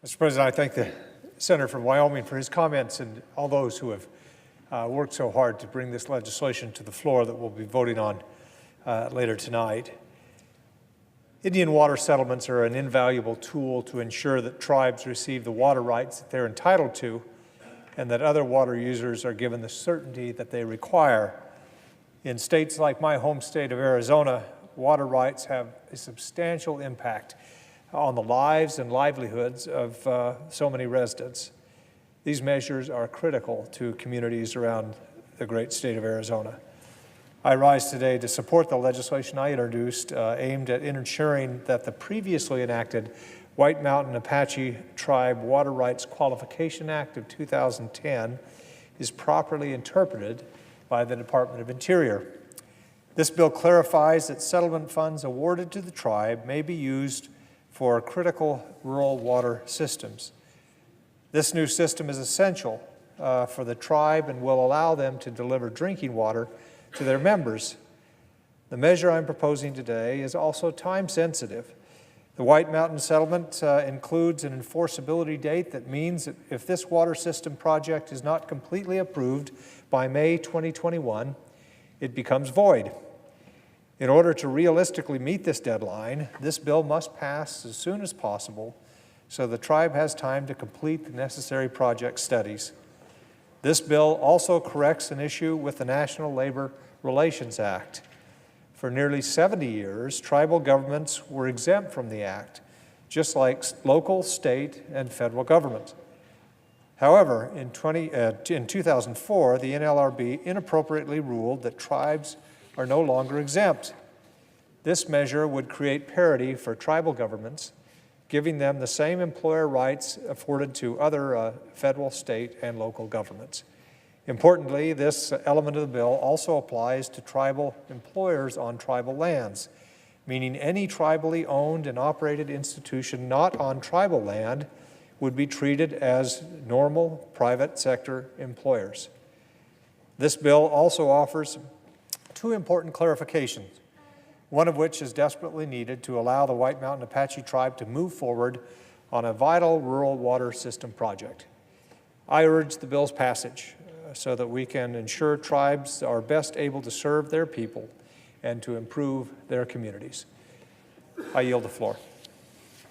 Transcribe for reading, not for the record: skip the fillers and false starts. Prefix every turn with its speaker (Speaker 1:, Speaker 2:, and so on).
Speaker 1: Mr. President, I thank the Senator from Wyoming for his comments and all those who have worked so hard to bring this legislation to the floor that we'll be voting on later tonight. Indian water settlements are an invaluable tool to ensure that tribes receive the water rights that they're entitled to and that other water users are given the certainty that they require. In states like my home state of Arizona, water rights have a substantial impact on the lives and livelihoods of so many residents. These measures are critical to communities around the great state of Arizona. I rise today to support the legislation I introduced aimed at ensuring that the previously enacted White Mountain Apache Tribe Water Rights Qualification Act of 2010 is properly interpreted by the Department of Interior. This bill clarifies that settlement funds awarded to the tribe may be used for critical rural water systems. This new system is essential for the tribe and will allow them to deliver drinking water to their members. The measure I'm proposing today is also time sensitive. The White Mountain settlement includes an enforceability date that means that if this water system project is not completely approved by May 2021, it becomes void. In order to realistically meet this deadline, this bill must pass as soon as possible so the tribe has time to complete the necessary project studies. This bill also corrects an issue with the National Labor Relations Act. For nearly 70 years, tribal governments were exempt from the act, just like local, state, and federal governments. However, in 2004, the NLRB inappropriately ruled that tribes are no longer exempt. This measure would create parity for tribal governments, giving them the same employer rights afforded to other federal, state, and local governments. Importantly, this element of the bill also applies to tribal employers on tribal lands, meaning any tribally owned and operated institution not on tribal land would be treated as normal private sector employers. This bill also offers two important clarifications, one of which is desperately needed to allow the White Mountain Apache Tribe to move forward on a vital rural water system project. I urge the bill's passage so that we can ensure tribes are best able to serve their people and to improve their communities. I yield the floor.